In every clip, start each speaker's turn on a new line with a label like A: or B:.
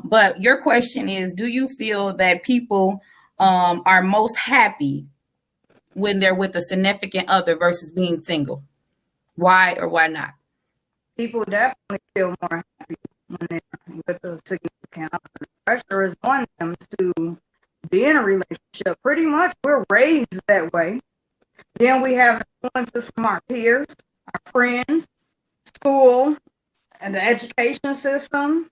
A: But your question is, do you feel that people are most happy when they're with a significant other versus being single? Why or why not?
B: People definitely feel more happy when they're with a significant other. Pressure is on them to be in a relationship. Pretty much, we're raised that way. Then we have influences from our peers, our friends, school, and the education system.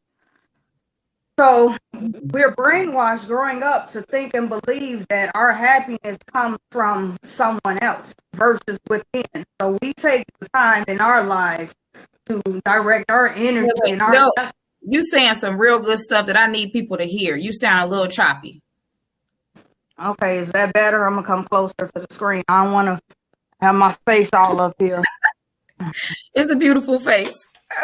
B: So we're brainwashed growing up to think and believe that our happiness comes from someone else versus within. So we take the time in our life to direct our energy and our.
A: Yo, you saying some real good stuff that I need people to hear. You sound a little choppy.
B: Okay, is that better? I'm gonna come closer to the screen. I don't want to have my face all up here.
A: It's a beautiful face.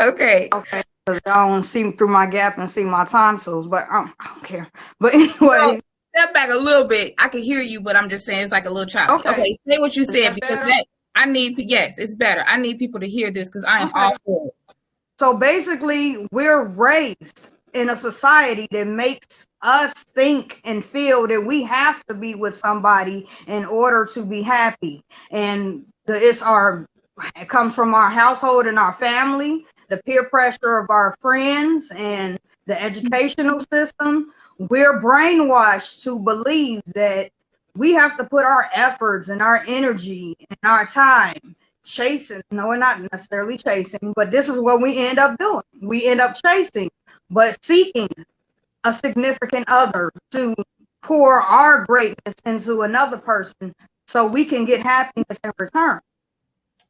A: Okay.
B: Okay, because y'all don't see through my gap and see my tonsils, but I don't care. But anyway,
A: step back a little bit. I can hear you, but I'm just saying it's like a little choppy. Okay, say what you said because I need. Yes, it's better. I need people to hear this because I am all for it.
B: So basically, we're raised in a society that makes us think and feel that we have to be with somebody in order to be happy, and it comes from our household and our family, the peer pressure of our friends, and the educational system. We're brainwashed to believe that we have to put our efforts and our energy and our time chasing. No, we're not necessarily chasing, but this is what we end up doing. We end up chasing, but seeking a significant other to pour our greatness into another person so we can get happiness in return.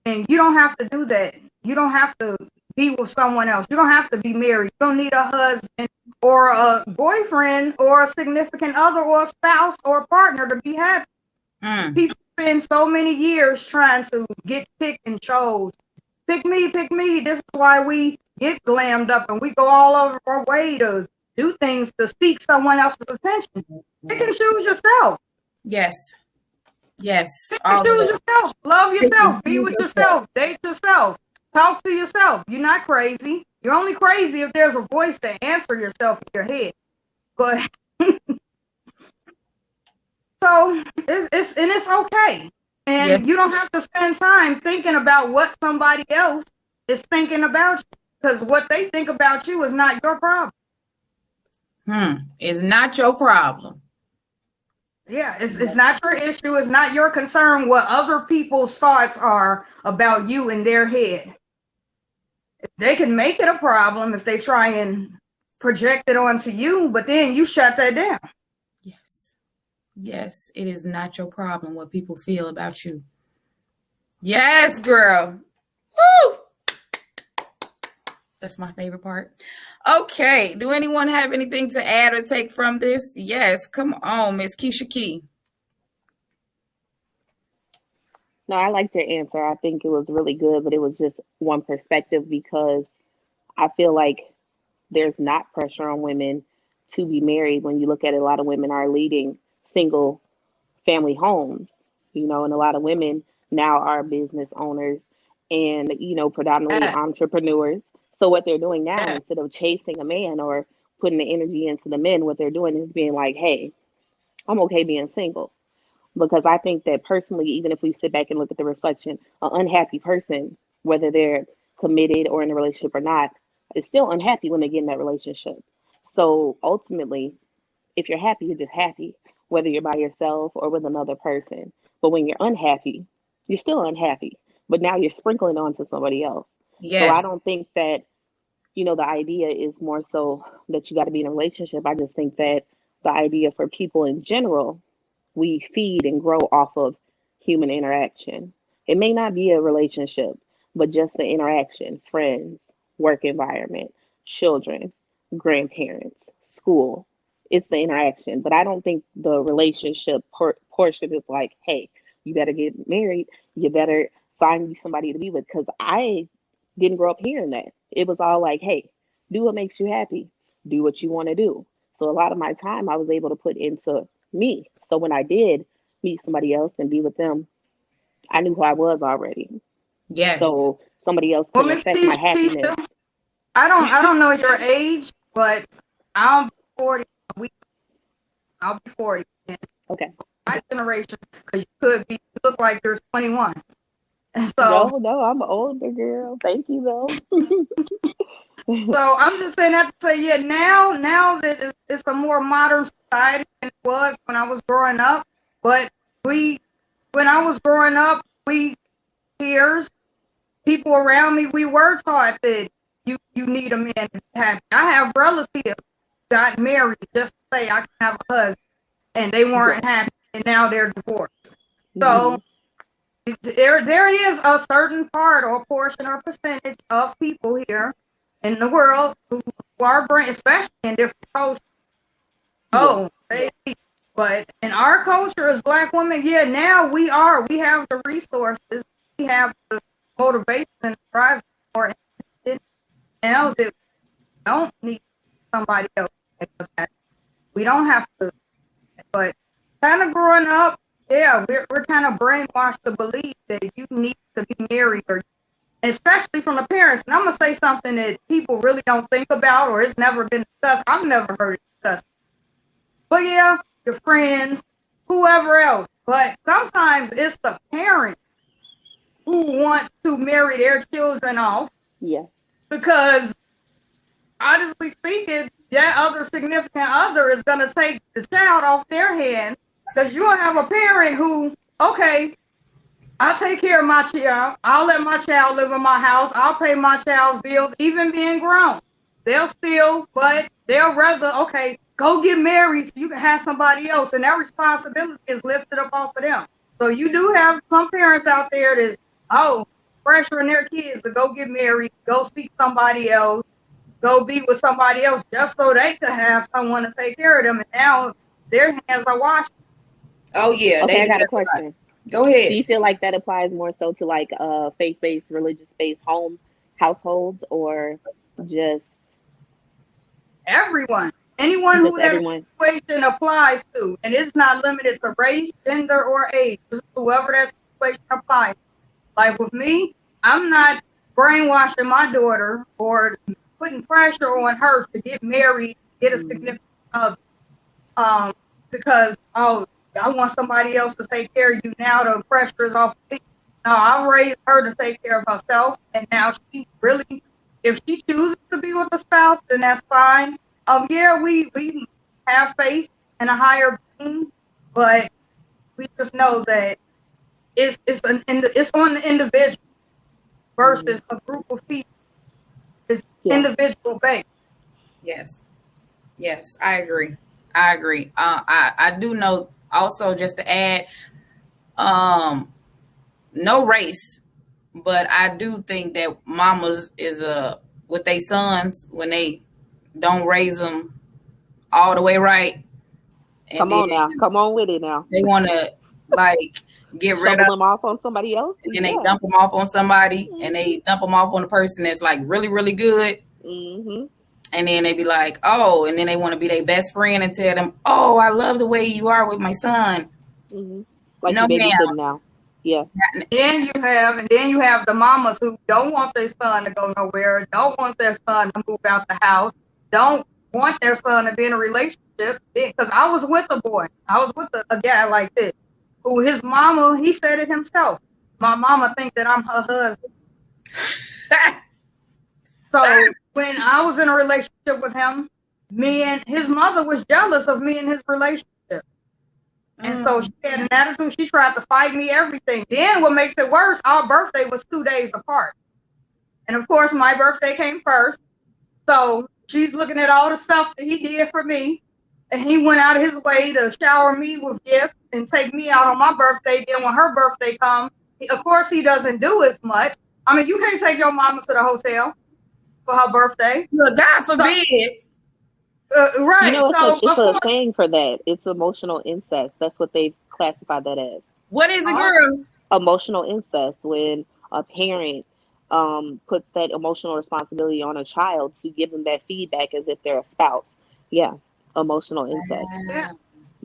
B: And you don't have to do that. You don't have to be with someone else. You don't have to be married. You don't need a husband or a boyfriend or a significant other or a spouse or a partner to be happy. People spend so many years trying to get picked and chose. Pick me, pick me. This is why we get glammed up and we go all over our way to do things to seek someone else's attention. Pick and choose yourself.
A: Yes. Yes.
B: Choose yourself. Love yourself. Be with yourself. Date yourself. Talk to yourself. You're not crazy. You're only crazy if there's a voice to answer yourself in your head. But so it's okay. And you don't have to spend time thinking about what somebody else is thinking about you, because what they think about you is not your problem.
A: It's not your problem.
B: Yeah, it's not your issue. It's not your concern what other people's thoughts are about you in their head. They can make it a problem if they try and project it onto you, but then you shut that down.
A: Yes. Yes, it is not your problem what people feel about you. Yes, girl. Woo! That's my favorite part. Okay. Do anyone have anything to add or take from this? Yes. Come on, Miss Keisha Key.
C: No, I liked your answer. I think it was really good, but it was just one perspective because I feel like there's not pressure on women to be married. When you look at it, a lot of women are leading single family homes, and a lot of women now are business owners and, predominantly entrepreneurs. So what they're doing now, instead of chasing a man or putting the energy into the men, what they're doing is being like, hey, I'm okay being single. Because I think that personally, even if we sit back and look at the reflection, an unhappy person, whether they're committed or in a relationship or not, is still unhappy when they get in that relationship. So ultimately, if you're happy, you're just happy, whether you're by yourself or with another person. But when you're unhappy, you're still unhappy. But now you're sprinkling onto somebody else.
A: Yes.
C: So I don't think that, the idea is more so that you got to be in a relationship. I just think that the idea for people in general, we feed and grow off of human interaction. It may not be a relationship, but just the interaction, friends, work environment, children, grandparents, school. It's the interaction. But I don't think the relationship portion is like, hey, you better get married. You better find you somebody to be with. Because I didn't grow up hearing that. It was all like, hey, do what makes you happy. Do what you want to do. So a lot of my time I was able to put into me. So when I did meet somebody else and be with them, I knew who I was already.
A: Yes.
C: So somebody else couldn't affect my happiness.
B: I don't know your age, but I'll be 40. I'll be 40. And
C: Okay.
B: my generation, because you look like you're 21. And so,
C: No, I'm an older girl. Thank you, though.
B: so I'm just saying that to say, yeah, now that it's a more modern society than it was when I was growing up. But when I was growing up, peers, people around me, we were taught that you need a man to be happy. I have relatives got married just to say I can have a husband, and they weren't happy, and now they're divorced. So there is a certain part or portion or percentage of people here in the world who are especially in different cultures. Oh, but in our culture as Black women, yeah, now we have the resources, we have the motivation and drive for it. Now that we don't need somebody else to make us happy. We don't have to, but kind of growing up, yeah, we're kind of brainwashed to believe that you need to be married, or especially from the parents. And I'm gonna say something that people really don't think about, or it's never been discussed. I've never heard it discussed. But yeah, your friends, whoever else. But sometimes it's the parent who wants to marry their children off.
C: Yeah.
B: Because honestly speaking, that other significant other is gonna take the child off their hands. Because you'll have a parent who, okay, I'll take care of my child. I'll let my child live in my house. I'll pay my child's bills, even being grown. But they'll rather, okay, go get married so you can have somebody else. And that responsibility is lifted up off of them. So you do have some parents out there that's, pressuring their kids to go get married, go seek somebody else, go be with somebody else just so they can have someone to take care of them. And now their hands are washed.
A: Oh, yeah.
C: Okay, I got a question.
A: Go ahead.
C: Do you feel like that applies more so to like faith-based, religious-based households, or just
B: everyone? Anyone who that situation applies to, and it's not limited to race, gender, or age. Whoever that situation applies. Like with me, I'm not brainwashing my daughter or putting pressure on her to get married, get a significant other, because I want somebody else to take care of you. Now the pressure is off me. No, I raised her to take care of herself, and now if she chooses to be with a spouse, then that's fine. Yeah, we have faith in a higher being, but we just know that it's on the individual versus a group of people. It's individual based.
A: Yes, I agree. I do know also, just to add, no race, but I do think that mamas is with their sons when they don't raise them all the way right.
C: Come on with it now.
A: They want to like get rid of
C: them off on somebody else,
A: and they dump them off on somebody, and they dump them off on a person that's like really, really good. And then they be like, oh, and then they want to be their best friend and tell them, oh, I love the way you are with my son.
C: Like no, ma'am. Now. Yeah.
B: And then you have the mamas who don't want their son to go nowhere, don't want their son to move out the house, don't want their son to be in a relationship. Because I was with a boy. I was with a guy like this, who his mama, he said it himself. My mama thinks that I'm her husband. So when I was in a relationship with him, me and his mother was jealous of me and his relationship. And so she had an attitude. She tried to fight me, everything. Then what makes it worse, our birthday was 2 days apart. And of course, my birthday came first. So she's looking at all the stuff that he did for me. And he went out of his way to shower me with gifts and take me out on my birthday. Then when her birthday comes, of course, he doesn't do as much. I mean, you can't take your mama to the hotel for her birthday.
A: Well, God forbid.
B: Right.
C: You know, it's a saying for that. It's emotional incest. That's what they've classified that as.
A: What is it, girl?
C: Emotional incest, when a parent puts that emotional responsibility on a child to give them that feedback as if they're a spouse. Yeah, emotional incest.
B: Yeah.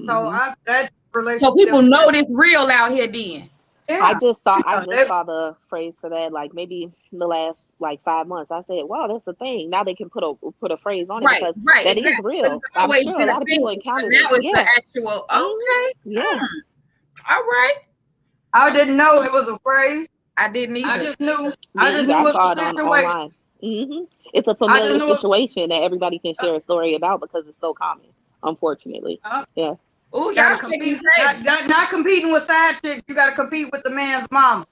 B: So that relationship.
A: So people know this real out here then.
B: Yeah.
C: I just saw the phrase for that, like maybe in the last like 5 months. I said, wow, that's a thing. Now they can put a phrase on it
A: Right,
C: because
A: right,
C: that is
A: exactly. It's
C: real. I'm
A: always
C: sure a
A: been a
C: lot of
A: thing,
C: people
A: but
C: encountered
A: now
C: it.
A: it's the
C: Yeah.
A: actual. Okay,
C: Yeah.
A: all right.
B: I didn't know it was a phrase.
A: I didn't
B: I
A: either.
B: just knew.
C: Me
B: I just
C: either.
B: knew
C: I
B: it was
C: saw
B: a
C: it
B: situation.
C: online. It's a
B: I just
C: familiar
B: knew it.
C: situation that everybody can share a story about because it's so common, unfortunately. Yeah.
A: Oh, y'all
B: Gotta
A: shaking
B: compete.
A: the table.
B: Not competing with side chicks. You gotta compete with the man's mama.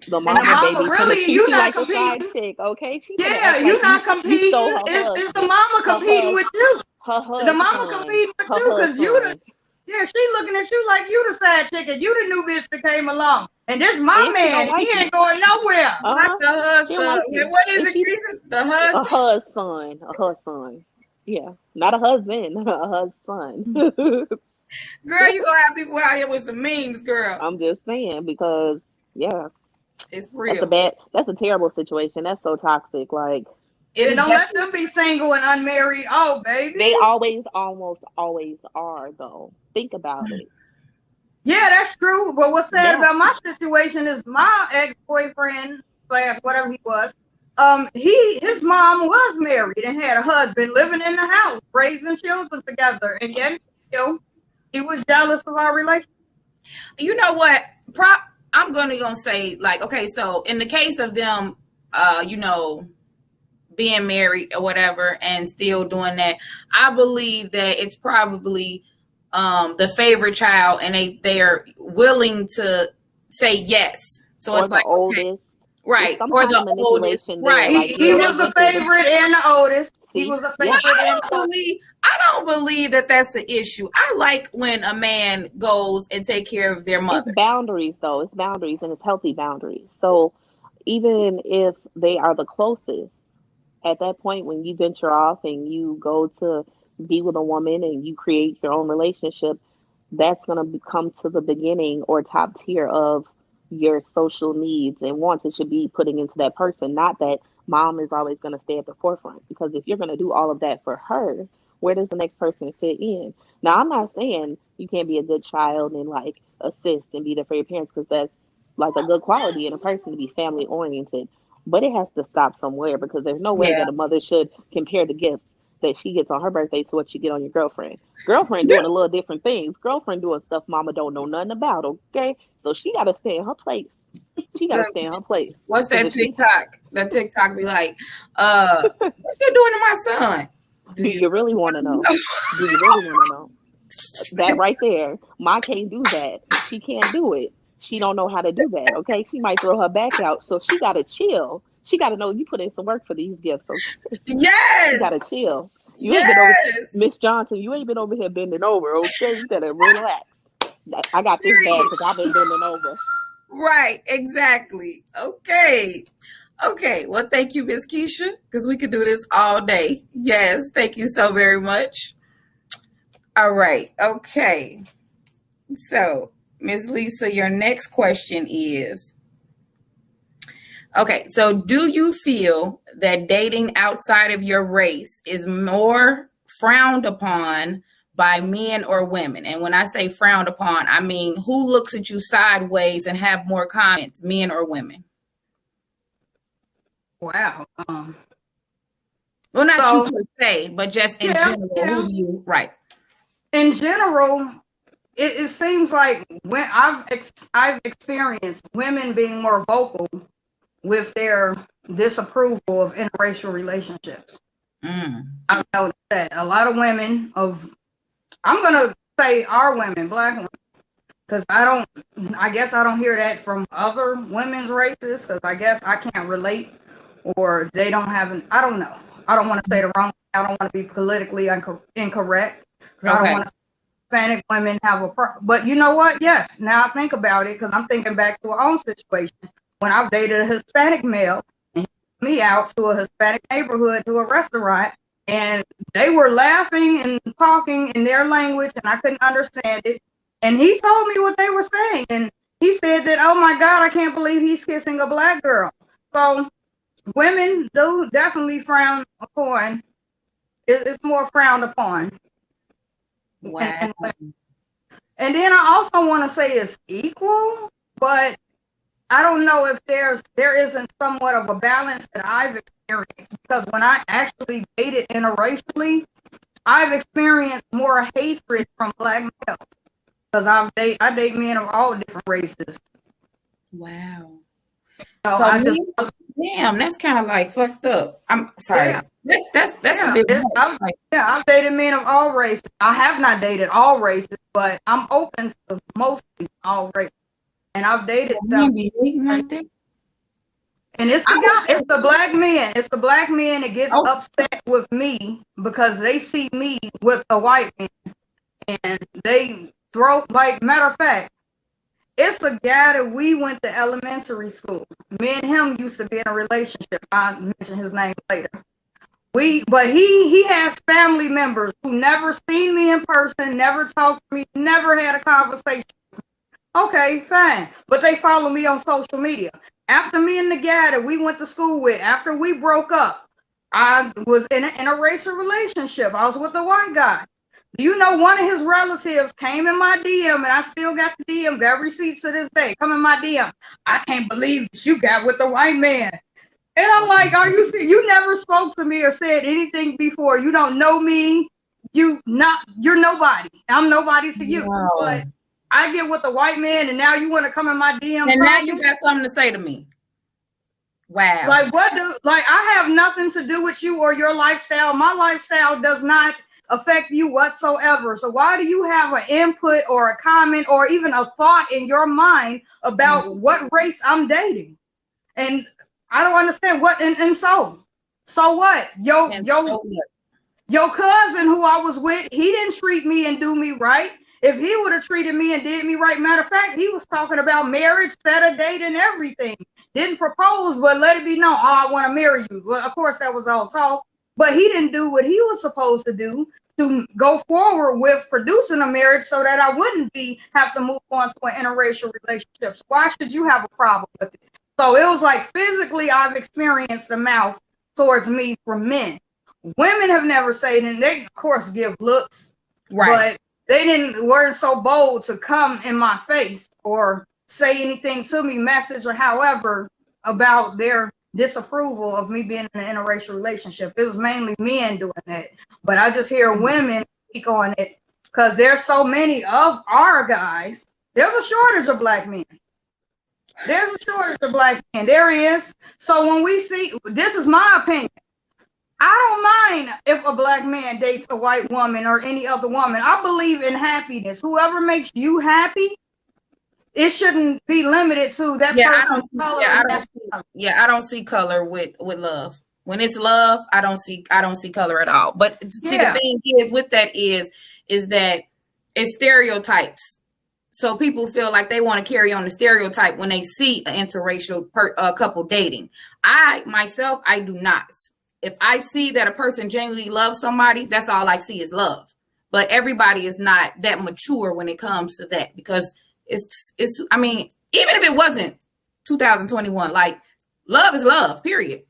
C: The
B: And the
C: mama,
B: mama
C: baby, finna
B: really,
C: treat
B: you
C: you
B: not
C: like a side
B: competing.
C: chick, okay? She finna
B: Yeah,
C: act
B: you
C: like
B: not
C: you
B: competing.
C: stole her
B: It's the
C: husband,
B: mama
C: her
B: competing with you. The mama
C: husband,
B: competing with
C: her
B: you because you the,
C: husband.
B: yeah, she looking at you like you the side chick and you the new bitch that came along. And this my
C: And she don't
B: man, he
C: like you.
B: ain't going nowhere.
A: Not the
C: She don't
A: husband.
C: like
A: Wait,
C: you.
A: what is
C: And
A: it,
C: she
A: Keisha? The
C: a
A: husband.
C: husband. Yeah, not a husband, a husband.
A: Girl, you gonna have people out here with some memes, girl.
C: I'm just saying because yeah,
A: It's real.
C: that's a terrible situation. That's so toxic. Like
A: It
B: And
A: is
B: don't let
A: definitely.
B: them be single and unmarried. Oh, baby.
C: they almost always are though. Think about it.
B: Yeah, that's true. But what's sad
C: Yeah.
B: about my situation is my ex-boyfriend slash whatever he was, his mom was married and had a husband living in the house, raising children together, and yet he was jealous of our relationship.
A: You know what? I'm gonna say like, okay, so in the case of them, being married or whatever and still doing that, I believe that it's probably the favorite child and they're willing to say yes. So
C: Or
A: it's
C: the
A: like, okay,
C: oldest. There's
A: right,
C: some
A: or
C: kind
A: the
C: of
A: oldest,
C: manipulation there.
A: right.
C: Like
B: He
C: you're
B: was the
C: manipulating.
B: favorite and the oldest. He
C: See?
B: was the
C: Yeah.
B: favorite and the oldest.
A: I don't believe that that's the issue. I like when a man goes and take care of their mother.
C: It's boundaries though. It's boundaries and it's healthy boundaries. So even if they are the closest, at that point when you venture off and you go to be with a woman and you create your own relationship, that's going to come to the beginning or top tier of your social needs and wants. It should be putting into that person, not that mom is always going to stay at the forefront, because if you're going to do all of that for her, where does the next person fit in? Now I'm not saying you can't be a good child and like assist and be there for your parents, because that's like a good quality in a person to be family oriented, but it has to stop somewhere, because there's no way
A: Yeah.
C: that a mother should compare the gifts that she gets on her birthday to what you get on your girlfriend. Girlfriend doing a little different things. Girlfriend doing stuff mama don't know nothing about, okay? So she got to stay in her place. She got to stay in her place.
A: What's
C: 'Cause
A: that
C: if she,
A: TikTok? That TikTok be like, what you doing to my son?
C: do you really want to know? Do you really want to know? That right there. Ma can't do that. She can't do it. She don't know how to do that, okay? She might throw her back out. So she got to chill. She got to know you put in some work for these gifts. So she
A: Yes.
C: got to chill. You ain't
A: Yes.
C: been over, Miss Johnson, you ain't been over here bending over, okay? You got to relax. I got this bad because I've been bending over.
A: Right. Exactly. Okay. Okay. Well, thank you, Miss Keisha, because we could do this all day. Yes. Thank you so very much. All right. Okay. So, Miss Lisa, your next question is, okay, so do you feel that dating outside of your race is more frowned upon by men or women? And when I say frowned upon, I mean who looks at you sideways and have more comments, men or women?
B: Wow.
A: Well, not
B: So-
A: you per se, but just in general, who do you, right?
B: In general, it seems like when I've experienced women being more vocal with their disapproval of interracial relationships. I've noticed that a lot of women I'm gonna say our women, black women, because I guess I don't hear that from other women's races, because I guess I can't relate, or they don't have I don't know. I don't want to say the wrong. I don't want to be politically incorrect, because I don't want to. Hispanic women have but you know what? Yes, now I think about it, because I'm thinking back to our own situation when I've dated a Hispanic male and he took me out to a Hispanic neighborhood to a restaurant, and they were laughing and talking in their language, and I couldn't understand it. And he told me what they were saying, and he said that, oh my God, I can't believe he's kissing a black girl. So women do definitely frown upon. It's more frowned upon.
A: Wow.
B: And then I also want to say it's equal, but I don't know if there isn't somewhat of a balance that I've experienced, because when I actually dated interracially, I've experienced more hatred from Black males, because I date men of all different races.
A: Wow.
B: So
A: So damn, that's kind of like fucked up. I'm sorry.
B: Yeah.
A: That's a bit like,
B: I've dated men of all races. I have not dated all races, but I'm open to mostly all races. And I've dated
A: men be hating like that.
B: And it's the Black men. It's the Black men that gets upset with me because they see me with a white man, and they throw, like, matter of fact, it's a guy that we went to elementary school. Me and him used to be in a relationship. I'll mention his name later. But he has family members who never seen me in person, never talked to me, never had a conversation. Okay, fine. But they follow me on social media. After me and the guy that we went to school with, after we broke up, I was in an interracial relationship. I was with a white guy. You know, one of his relatives came in my DM, and I still got the DM, got receipts to this day. Come in my DM. I can't believe that you got with the white man. And I'm like, are you serious? You never spoke to me or said anything before. You don't know me. You're nobody. I'm nobody to you.
A: Wow.
B: But I get with a white man, and now you want to come in my DM.
A: And now you got something to say to me. Wow.
B: Like, I have nothing to do with you or your lifestyle. My lifestyle does not affect you whatsoever. So why do you have an input or a comment or even a thought in your mind about what race I'm dating? And I don't understand what, and so what? Your cousin who I was with, he didn't treat me and do me right. If he would have treated me and did me right, matter of fact, he was talking about marriage, set a date, and everything. Didn't propose, but let it be known, I want to marry you. Well, of course, that was all talk. But he didn't do what he was supposed to do to go forward with producing a marriage so that I wouldn't have to move on to an interracial relationship. So why should you have a problem with it? So it was like, physically, I've experienced the mouth towards me from men. Women have never said, and they, of course, give looks.
A: Right.
B: But they weren't so bold to come in my face or say anything to me, message or however, about their disapproval of me being in an interracial relationship. It was mainly men doing that. But I just hear women speak on it because there's so many of our guys. There's a shortage of Black men. There's a shortage of Black men. There is. So when we see, this is my opinion. I don't mind if a Black man dates a white woman or any other woman. I believe in happiness. Whoever makes you happy, it shouldn't be limited to that person's color.
A: I don't see color with love. When it's love, I don't see color at all. But see, the thing is with that is that it's stereotypes. So people feel like they want to carry on the stereotype when they see an interracial couple dating. I do not. If I see that a person genuinely loves somebody, that's all I see is love. But everybody is not that mature when it comes to that, because it's. I mean, even if it wasn't 2021, like, love is love, period.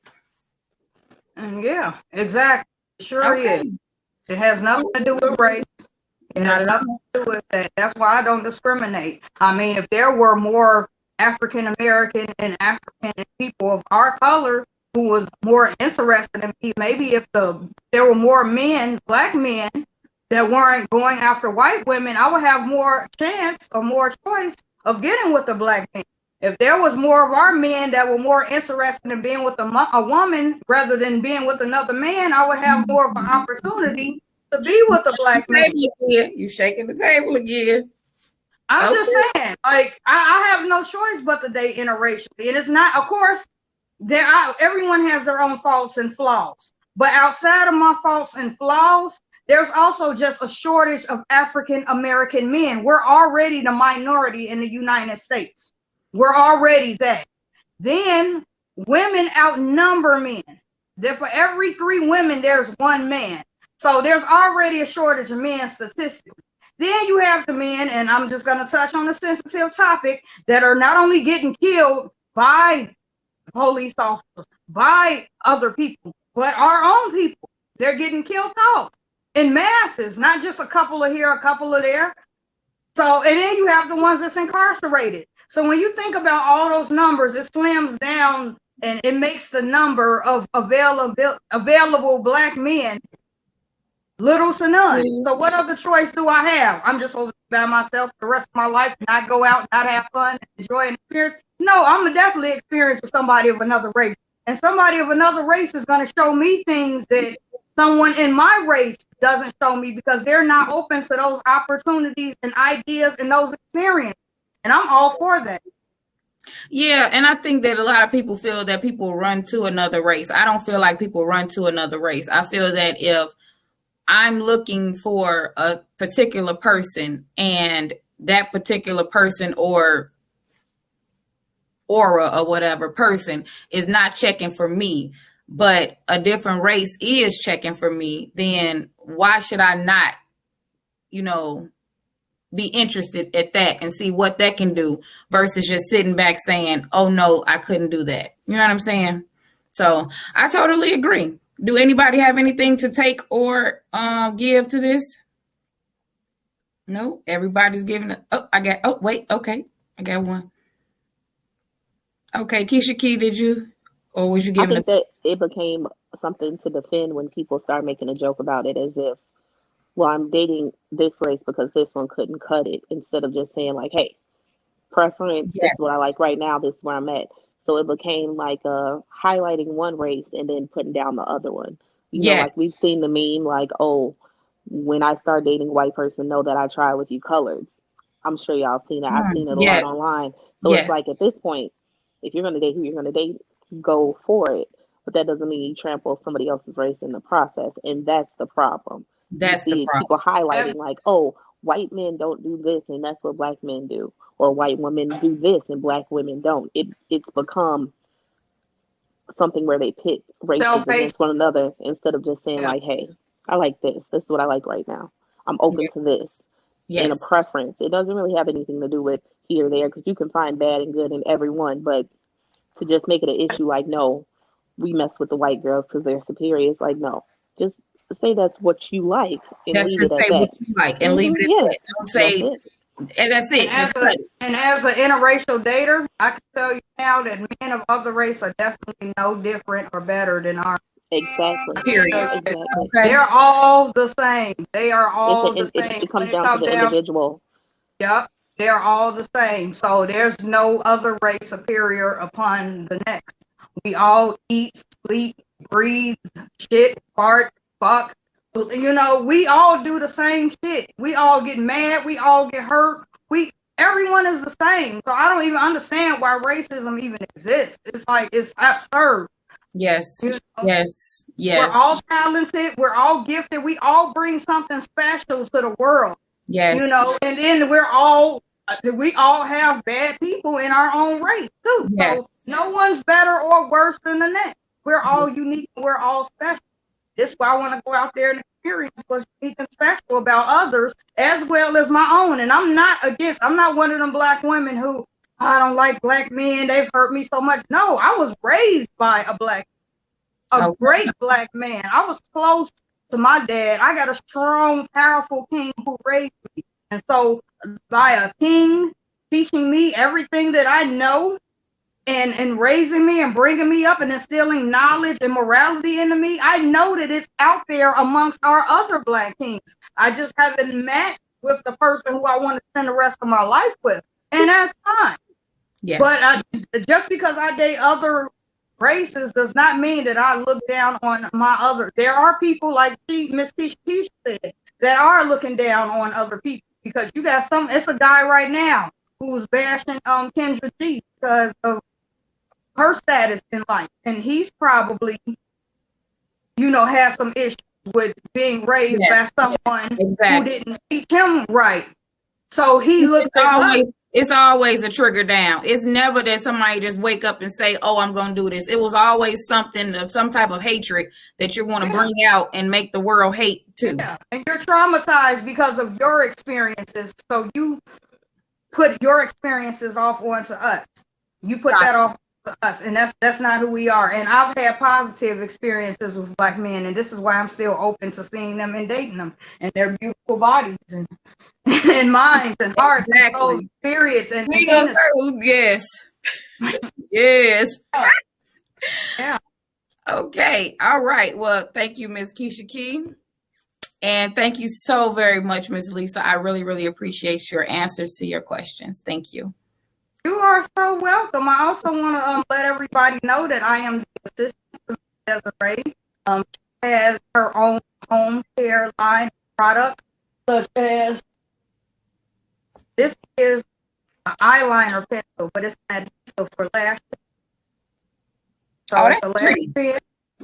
B: Yeah, exactly. Sure is. It has nothing to do with race. It has nothing to do with that. That's why I don't discriminate. I mean, if there were more African American and African people of our color who was more interested in me, maybe if there were more men, Black men, that weren't going after white women, I would have more chance or more choice of getting with a Black man. If there was more of our men that were more interested in being with a woman rather than being with another man, I would have more of an opportunity to be with a Black man.
A: You shaking the table again.
B: I'm just saying, like, I have no choice but to date interracially. And it's not, of course, everyone has their own faults and flaws. But outside of my faults and flaws, there's also just a shortage of African American men. We're already the minority in the United States. We're already that. Then women outnumber men. Then for every 3 women, there's 1 man. So there's already a shortage of men statistically. Then you have the men, and I'm just going to touch on a sensitive topic, that are not only getting killed by police officers, by other people, but our own people. They're getting killed off in masses, not just a couple of here, a couple of there. So, and then you have the ones that's incarcerated. So when you think about all those numbers, it slams down and it makes the number of available black men little to none. So what other choice do I have? I'm just supposed to be by myself for the rest of my life and not go out, not have fun, enjoy an experience? No, I'm gonna definitely experience with somebody of another race. And somebody of another race is gonna show me things that someone in my race doesn't show me, because they're not open to those opportunities and ideas and those experiences. And I'm all for that.
A: Yeah, and I think that a lot of people feel that people run to another race. I don't feel like people run to another race. I feel that if I'm looking for a particular person and that particular person or aura or whatever person is not checking for me, but a different race is checking for me, then why should I not, be interested at that and see what that can do versus just sitting back saying, oh no, I couldn't do that. You know what I'm saying? So I totally agree. Do anybody have anything to take or give to this? No, everybody's giving it. Okay. I got one. Okay, Keisha Key, did you? Or was you giving
C: I think that it became something to defend when people start making a joke about it, as if, well, I'm dating this race because this one couldn't cut it, instead of just saying like, hey, preference,
A: Yes.
C: this is what I like right now, this is where I'm at. So it became like highlighting one race and then putting down the other one. You know, like we've seen the meme like, oh, when I start dating a white person, know that I try with you coloreds. I'm sure y'all have seen that. I've seen it a lot online. So it's like, at this point, if you're going to date who you're going to date, go for it. But that doesn't mean you trample somebody else's race in the process. And that's the problem.
A: That's the problem.
C: People highlighting like, oh, white men don't do this and that's what black men do. Or white women do this and black women don't. It's become something where they pit races against one another, instead of just saying like, hey, I like this. This is what I like right now. I'm open to this. And a preference. It doesn't really have anything to do with here or there, because you can find bad and good in everyone. But to just make it an issue like, no, we mess with the white girls because they're superior. It's like, no, just say that's what you like and leave it at that.
A: What you like and leave it at that. Don't say, and that's it.
B: And as an interracial dater, I can tell you now that men of other race are definitely no different or better than ours.
C: Exactly.
A: Period.
C: Exactly.
B: Okay. They're all the same. They are all the same.
C: It comes down to the individual.
B: Yep. They're all the same. So there's no other race superior upon the next. We all eat, sleep, breathe, shit, fart, fuck. You know, we all do the same shit. We all get mad. We all get hurt. Everyone is the same. So I don't even understand why racism even exists. It's like, it's absurd.
A: Yes.
B: You know?
A: Yes.
B: We're all talented. We're all gifted. We all bring something special to the world.
A: Yes.
B: You know, and then we all have bad people in our own race too.
A: Yes.
B: So no one's better or worse than the next. We're all unique and we're all special. This is why I want to go out there and experience what's unique and special about others as well as my own. And I'm not one of them black women who, I don't like black men, they've hurt me so much. No, I was raised by a great black man. I was close to my dad. I got a strong, powerful king who raised me. And so by a king teaching me everything that I know and raising me and bringing me up and instilling knowledge and morality into me, I know that it's out there amongst our other black kings. I just haven't met with the person who I want to spend the rest of my life with. And that's fine. Yes. But just because I date other races does not mean that I look down on my other. There are people like Miss Keisha said that are looking down on other people, because you got it's a guy right now who's bashing Kendra G because of her status in life, and he's probably, has some issues with being raised by someone who didn't teach him right. So he looks
A: it's always a trigger down. It's never that somebody just wake up and say, oh, I'm going to do this. It was always something of some type of hatred that you want to bring out and make the world hate too.
B: Yeah. And you're traumatized because of your experiences. So you put your experiences off onto us. You put that off to us. And that's not who we are. And I've had positive experiences with black men. And this is why I'm still open to seeing them and dating them and their beautiful bodies and and minds and hearts and souls,
A: Exactly.
B: spirits and
A: We gonna yes. Yes.
B: yeah.
A: Okay. All right. Well, thank you, Miss Keisha Key. And thank you so very much, Miss Lisa. I really, really appreciate your answers to your questions. Thank you.
B: You are so welcome. I also want to let everybody know that I am the assistant to Desiree. She has her own home care line of products, such as this is an eyeliner pencil, but it's an adhesive for lashes. So it's a lash pen.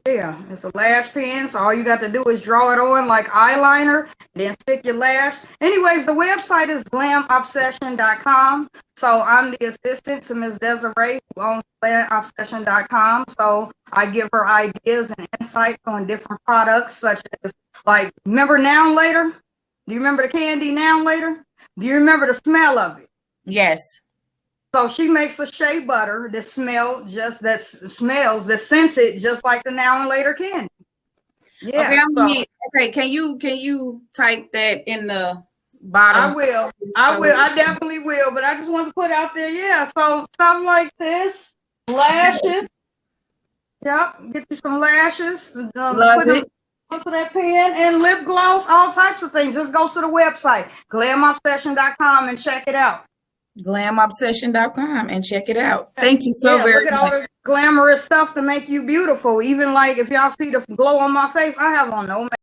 B: Yeah, it's a lash pen. So all you got to do is draw it on like eyeliner, then stick your lash. Anyways, the website is glamobsession.com. So I'm the assistant to Ms. Desiree, who owns glamobsession.com. So I give her ideas and insights on different products, such as, like, remember Now and Later? Do you remember the candy Now and Later? Do you remember the smell of it?
A: Yes.
B: So she makes a shea butter that smells, that scents it just like the Now and Later candy. Yeah.
A: Okay, can you type that in the bottom?
B: I will. I definitely will. But I just want to put out there, yeah. So stuff like this, lashes. Yep. Get you some lashes.
A: Love it.
B: Onto that pen, and lip gloss, all types of things. Just go to the website, glamobsession.com, and check it out.
A: Glamobsession.com and check it out. Thank you so very much.
B: Look at all the glamorous stuff to make you beautiful. Even like if y'all see the glow on my face, I have on no makeup.